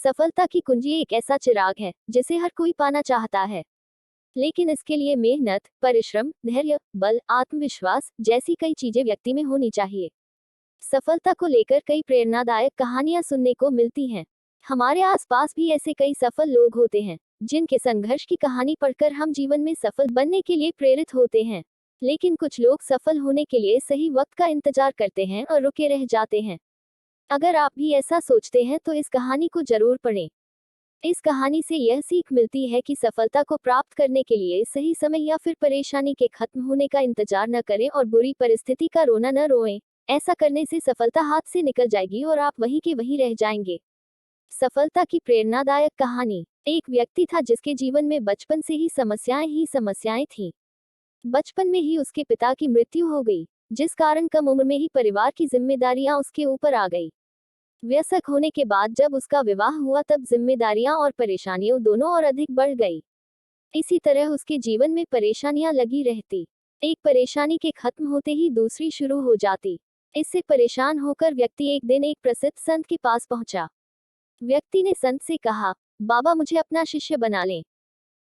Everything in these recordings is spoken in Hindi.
सफलता की कुंजी एक ऐसा चिराग है जिसे हर कोई पाना चाहता है, लेकिन इसके लिए मेहनत, परिश्रम, धैर्य, बल, आत्मविश्वास जैसी कई चीजें व्यक्ति में होनी चाहिए। सफलता को लेकर कई प्रेरणादायक कहानियां सुनने को मिलती हैं। हमारे आसपास भी ऐसे कई सफल लोग होते हैं जिनके संघर्ष की कहानी पढ़कर हम जीवन में सफल बनने के लिए प्रेरित होते हैं। लेकिन कुछ लोग सफल होने के लिए सही वक्त का इंतजार करते हैं और रुके रह जाते हैं। अगर आप भी ऐसा सोचते हैं तो इस कहानी को जरूर पढ़ें। इस कहानी से यह सीख मिलती है कि सफलता को प्राप्त करने के लिए सही समय या फिर परेशानी के खत्म होने का इंतजार न करें और बुरी परिस्थिति का रोना न रोएं। ऐसा करने से सफलता हाथ से निकल जाएगी और आप वहीं के वहीं रह जाएंगे। सफलता की प्रेरणादायक कहानी। एक व्यक्ति था जिसके जीवन में बचपन से ही समस्याएं थीं। बचपन में ही उसके पिता की मृत्यु हो गई, जिस कारण कम उम्र में ही परिवार की जिम्मेदारियां उसके ऊपर आ गई। वयस्क होने के बाद जब उसका विवाह हुआ तब जिम्मेदारियां और परेशानियां दोनों और अधिक बढ़ गई। इसी तरह उसके जीवन में परेशानियां लगी रहती। एक परेशानी के खत्म होते ही दूसरी शुरू हो जाती। इससे परेशान होकर व्यक्ति एक दिन एक प्रसिद्ध संत के पास पहुंचा। व्यक्ति ने संत से कहा, बाबा मुझे अपना शिष्य बना लें।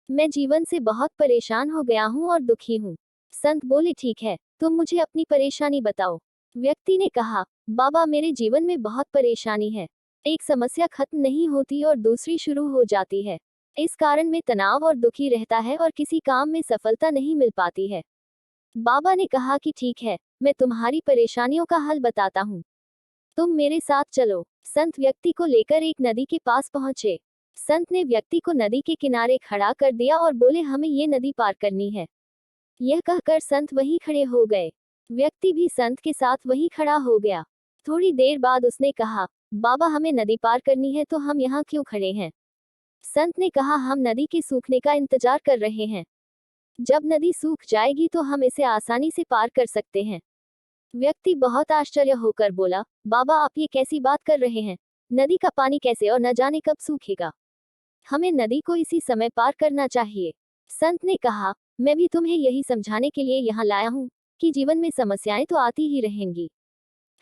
मैं जीवन से बहुत परेशान हो गया हूँ और दुखी हूँ। संत बोले, ठीक है, तुम मुझे अपनी परेशानी बताओ। व्यक्ति ने कहा, बाबा मेरे जीवन में बहुत परेशानी है। एक समस्या खत्म नहीं होती और दूसरी शुरू हो जाती है। इस कारण में तनाव और दुखी रहता है और किसी काम में सफलता नहीं मिल पाती है। बाबा ने कहा कि ठीक है, मैं तुम्हारी परेशानियों का हल बताता हूँ, तुम मेरे साथ चलो। संत व्यक्ति को लेकर एक नदी के पास पहुंचे। संत ने व्यक्ति को नदी के किनारे खड़ा कर दिया और बोले, हमें ये नदी पार करनी है। यह कहकर संत वहीं खड़े हो गए। व्यक्ति भी संत के साथ वहीं खड़ा हो गया। थोड़ी देर बाद उसने कहा, बाबा हमें नदी पार करनी है तो हम यहाँ क्यों खड़े हैं? संत ने कहा, हम नदी के सूखने का इंतजार कर रहे हैं। जब नदी सूख जाएगी तो हम इसे आसानी से पार कर सकते हैं। व्यक्ति बहुत आश्चर्य होकर बोला, बाबा आप ये कैसी बात कर रहे हैं? नदी का पानी कैसे और न जाने कब सूखेगा? हमें नदी को इसी समय पार करना चाहिए। संत ने कहा, मैं भी तुम्हें यही समझाने के लिए यहाँ लाया हूँ कि जीवन में समस्याएं तो आती ही रहेंगी।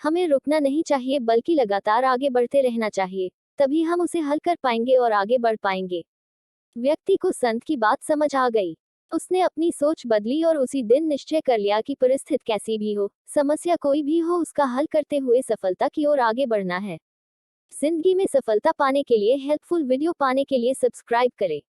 हमें रुकना नहीं चाहिए बल्कि लगातार आगे बढ़ते रहना चाहिए, तभी हम उसे हल कर पाएंगे और आगे बढ़ पाएंगे। व्यक्ति को संत की बात समझ आ गई। उसने अपनी सोच बदली और उसी दिन निश्चय कर लिया कि परिस्थिति कैसी भी हो, समस्या कोई भी हो, उसका हल करते हुए सफलता की ओर आगे बढ़ना है। जिंदगी में सफलता पाने के लिए हेल्पफुल वीडियो पाने के लिए सब्सक्राइब करें।